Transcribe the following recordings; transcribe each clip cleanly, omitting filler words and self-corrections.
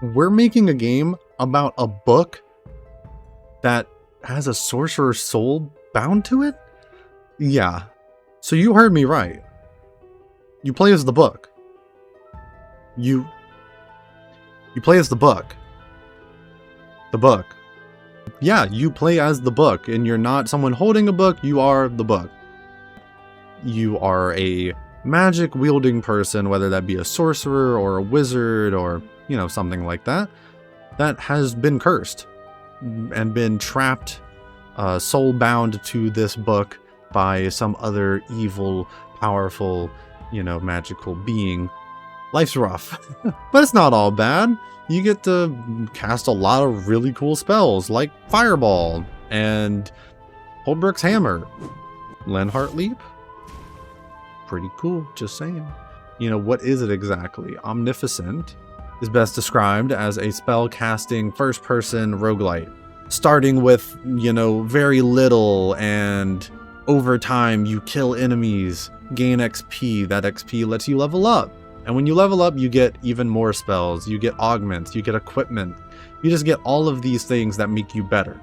We're making a game about a book that has a sorcerer's soul bound to it? Yeah. So you heard me right. You play as the book. You play as the book. The book. Yeah, you play as the book, and you're not someone holding a book, you are the book. You are a magic wielding person, whether that be a sorcerer or a wizard or, you know, something like that, that has been cursed and been trapped, soul bound to this book by some other evil, powerful, you know, magical being. Life's rough, but it's not all bad. You get to cast a lot of really cool spells like Fireball and Holbrook's Hammer. Lenhart Leap? Pretty cool, just saying. You know, what is it exactly? Omnificent is best described as a spell-casting first-person roguelite. Starting with, you know, very little, and over time you kill enemies, gain XP. That XP lets you level up. And when you level up, you get even more spells, you get augments, you get equipment. You just get all of these things that make you better.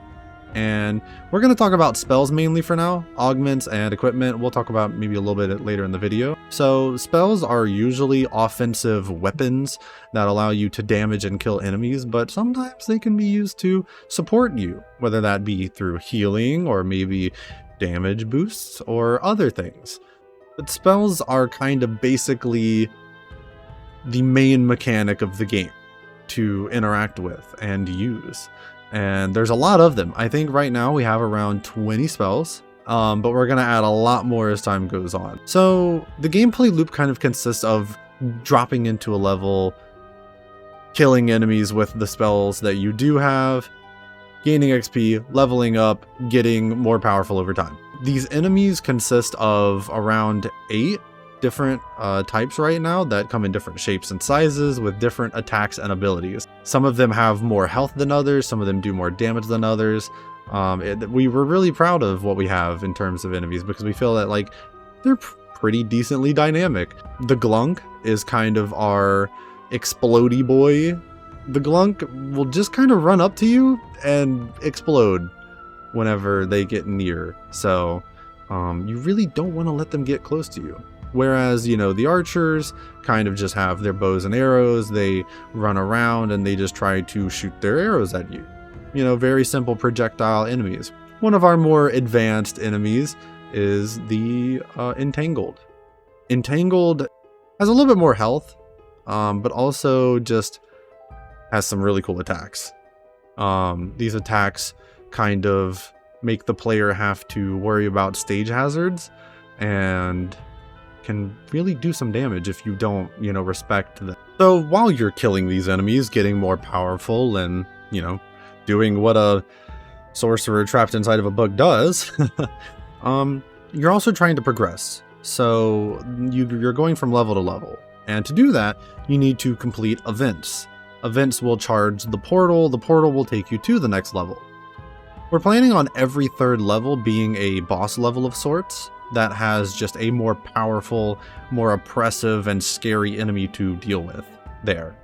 And we're going to talk about spells mainly for now, augments and equipment. We'll talk about maybe a little bit later in the video. So spells are usually offensive weapons that allow you to damage and kill enemies, but sometimes they can be used to support you, whether that be through healing or maybe damage boosts or other things. But spells are kind of basically the main mechanic of the game to interact with and use. And there's a lot of them. I think right now we have around 20 spells, but we're going to add a lot more as time goes on. So the gameplay loop kind of consists of dropping into a level, killing enemies with the spells that you do have, gaining XP, leveling up, getting more powerful over time. These enemies consist of around 8 different types right now that come in different shapes and sizes with different attacks and abilities. Some of them have more health than others, some of them do more damage than others. We were really proud of what we have in terms of enemies because we feel that like they're pretty decently dynamic. The Glunk is kind of our explodey boy. The Glunk will just kind of run up to you and explode whenever they get near. So you really don't want to let them get close to you. Whereas, you know, the archers kind of just have their bows and arrows, they run around and they just try to shoot their arrows at you. You know, very simple projectile enemies. One of our more advanced enemies is the Entangled. Entangled has a little bit more health, but also just has some really cool attacks. These attacks kind of make the player have to worry about stage hazards and can really do some damage if you don't, you know, respect them. So while you're killing these enemies, getting more powerful and, you know, doing what a sorcerer trapped inside of a book does, you're also trying to progress. So you're going from level to level. And to do that, you need to complete events. Events will charge the portal will take you to the next level. We're planning on every third level being a boss level of sorts that has just a more powerful, more oppressive and scary enemy to deal with there.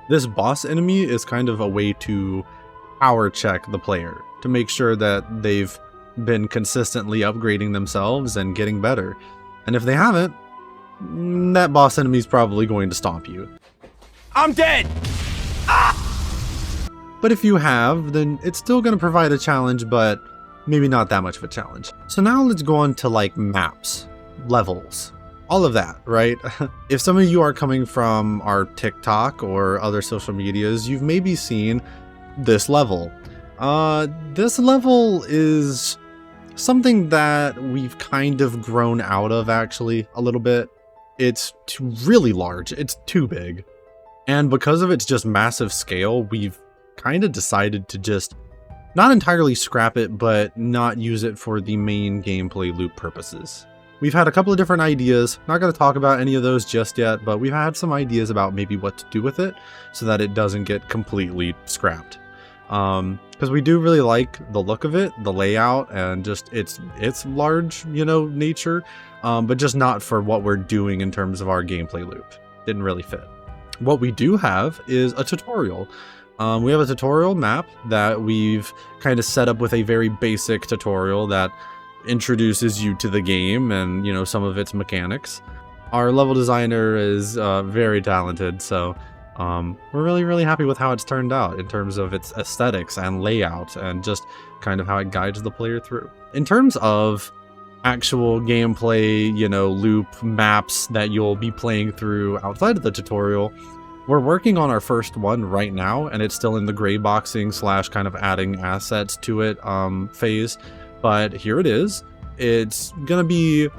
This boss enemy is kind of a way to power check the player to make sure that they've been consistently upgrading themselves and getting better. And if they haven't, that boss enemy is probably going to stomp you. I'm dead! But if you have, then it's still going to provide a challenge, but maybe not that much of a challenge. So now let's go on to like maps, levels, all of that, right? If some of you are coming from our TikTok or other social medias, you've maybe seen this level. This level is something that we've kind of grown out of actually a little bit. It's really large, it's too big. And because of its just massive scale, we've kind of decided to just not entirely scrap it, but not use it for the main gameplay loop purposes. We've had a couple of different ideas, not going to talk about any of those just yet, but we've had some ideas about maybe what to do with it so that it doesn't get completely scrapped. Because we do really like the look of it, the layout, and just its large, you know, nature, but just not for what we're doing in terms of our gameplay loop. Didn't really fit. What we do have is a tutorial. We have a tutorial map that we've kind of set up with a very basic tutorial that introduces you to the game and, you know, some of its mechanics. Our level designer is very talented, so we're really happy with how it's turned out in terms of its aesthetics and layout and just kind of how it guides the player through. In terms of actual gameplay, you know, loop maps that you'll be playing through outside of the tutorial, we're working on our first one right now, and it's still in the gray boxing / kind of adding assets to it phase. But here it is. It's gonna be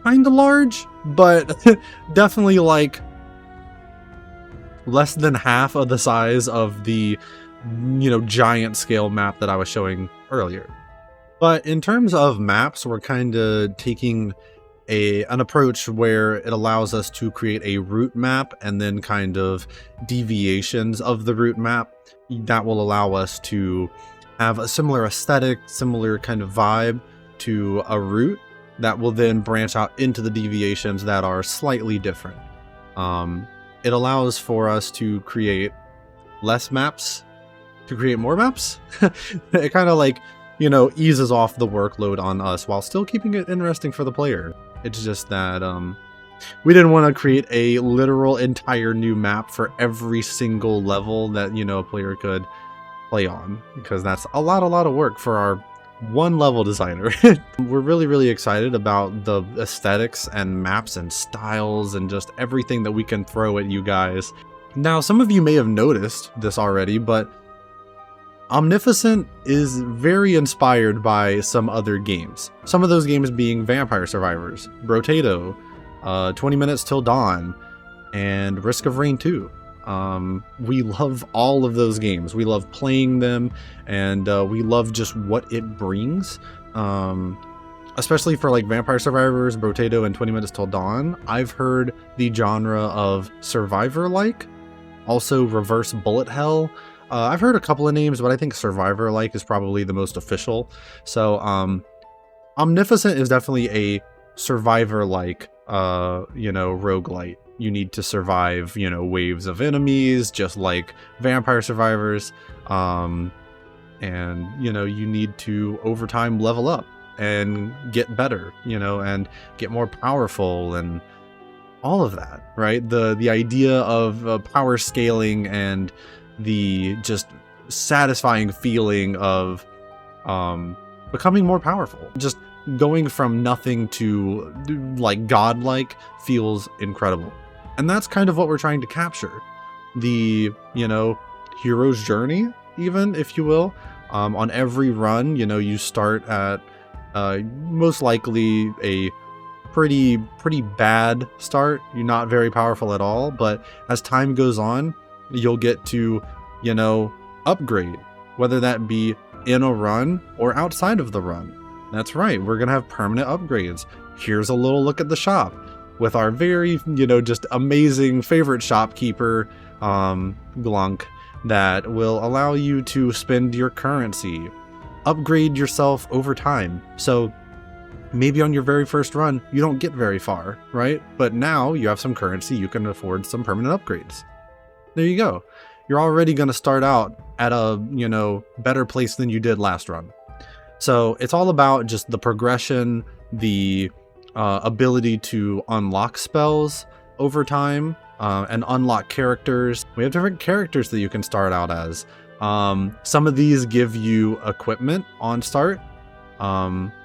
kind of large, but definitely like less than half of the size of the, you know, giant scale map that I was showing earlier. But in terms of maps, we're kind of taking an approach where it allows us to create a route map and then kind of deviations of the route map that will allow us to have a similar aesthetic, similar kind of vibe to a route that will then branch out into the deviations that are slightly different. It allows for us to create less maps to create more maps. It kind of like, you know, eases off the workload on us while still keeping it interesting for the player. It's just that we didn't want to create a literal entire new map for every single level that, you know, a player could play on, because that's a lot of work for our one level designer. We're really excited about the aesthetics and maps and styles and just everything that we can throw at you guys. Now, some of you may have noticed this already, but Omnificent is very inspired by some other games. Some of those games being Vampire Survivors, Brotato, 20 Minutes Till Dawn, and Risk of Rain 2. We love all of those games. We love playing them, and we love just what it brings. Especially for like Vampire Survivors, Brotato, and 20 Minutes Till Dawn. I've heard the genre of Survivor-like, also Reverse Bullet Hell. I've heard a couple of names, but I think Survivor-like is probably the most official. So, Omnificent is definitely a Survivor-like, you know, rogue-lite. You need to survive, you know, waves of enemies, just like Vampire Survivors. And, you know, you need to, over time, level up and get better, you know, and get more powerful and all of that, right? The idea of power scaling and the just satisfying feeling of becoming more powerful. Just going from nothing to like godlike feels incredible. And that's kind of what we're trying to capture. The, you know, hero's journey, even, if you will. On every run, you know, you start at most likely a pretty bad start. You're not very powerful at all, but as time goes on, you'll get to, you know, upgrade, whether that be in a run or outside of the run. That's right, we're gonna have permanent upgrades. Here's a little look at the shop with our very, you know, just amazing favorite shopkeeper, Glunk, that will allow you to spend your currency, upgrade yourself over time. So maybe on your very first run, you don't get very far, right? But now you have some currency, you can afford some permanent upgrades. There you go. You're already going to start out at a, you know, better place than you did last run. So it's all about just the progression, the ability to unlock spells over time, and unlock characters. We have different characters that you can start out as. Some of these give you equipment on start,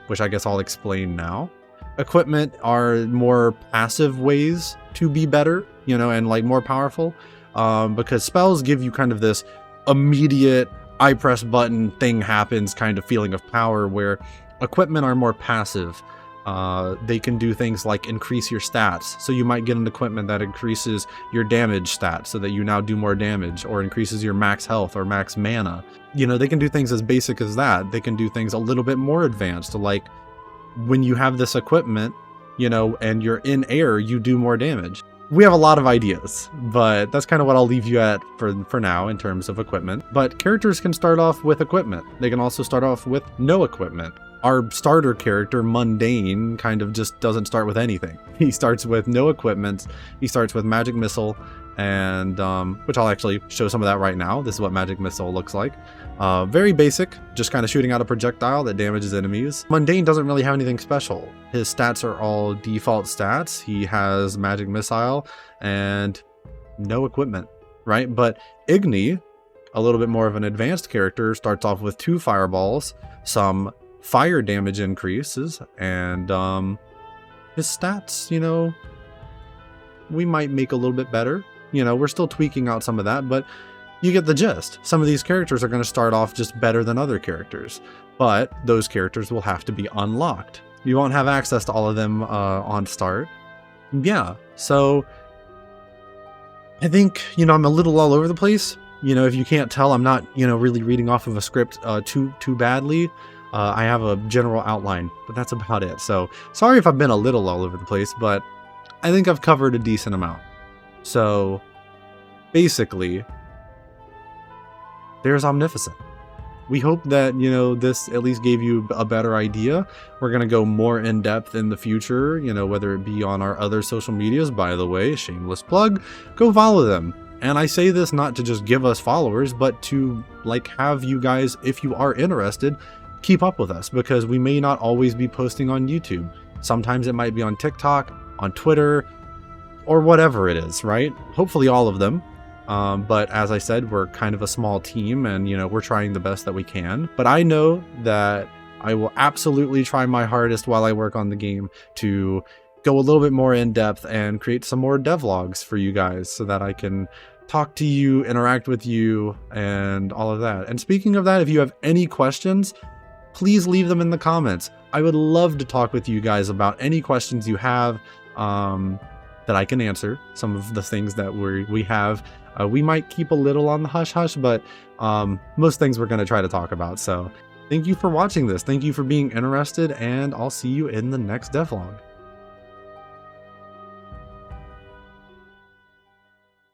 which I guess I'll explain now. Equipment are more passive ways to be better, you know, and like more powerful. Because spells give you kind of this immediate, I press button, thing happens kind of feeling of power, where equipment are more passive. They can do things like increase your stats. So you might get an equipment that increases your damage stats so that you now do more damage, or increases your max health or max mana. You know, they can do things as basic as that. They can do things a little bit more advanced, like when you have this equipment, you know, and you're in air, you do more damage. We have a lot of ideas, but that's kind of what I'll leave you at for now in terms of equipment. But characters can start off with equipment. They can also start off with no equipment. Our starter character, Mundane, kind of just doesn't start with anything. He starts with no equipment. He starts with Magic Missile, and which I'll actually show some of that right now. This is what Magic Missile looks like. Very basic, just kind of shooting out a projectile that damages enemies. Mundane doesn't really have anything special. His stats are all default stats. He has Magic Missile and no equipment, right? But Igni, a little bit more of an advanced character, starts off with 2 fireballs, some fire damage increases, and his stats, you know, we might make a little bit better. You know, we're still tweaking out some of that, but you get the gist. Some of these characters are going to start off just better than other characters, but those characters will have to be unlocked. You won't have access to all of them on start. Yeah, so I think, you know, I'm a little all over the place. You know, if you can't tell, I'm not, you know, really reading off of a script too badly. I have a general outline, but that's about it. So sorry if I've been a little all over the place, but I think I've covered a decent amount. So basically, there's Omnificent. We hope that, you know, this at least gave you a better idea. We're going to go more in depth in the future, you know, whether it be on our other social medias. By the way, shameless plug, go follow them. And I say this not to just give us followers, but to like have you guys, if you are interested, keep up with us, because we may not always be posting on YouTube. Sometimes it might be on TikTok, on Twitter, or whatever it is, right? Hopefully all of them. But as I said, we're kind of a small team, and, you know, we're trying the best that we can. But I know that I will absolutely try my hardest while I work on the game to go a little bit more in depth and create some more devlogs for you guys so that I can talk to you, interact with you, and all of that. And speaking of that, if you have any questions, please leave them in the comments. I would love to talk with you guys about any questions you have that I can answer. Some of the things that we have. We might keep a little on the hush-hush, but most things we're going to try to talk about. So thank you for watching this. Thank you for being interested, and I'll see you in the next devlog.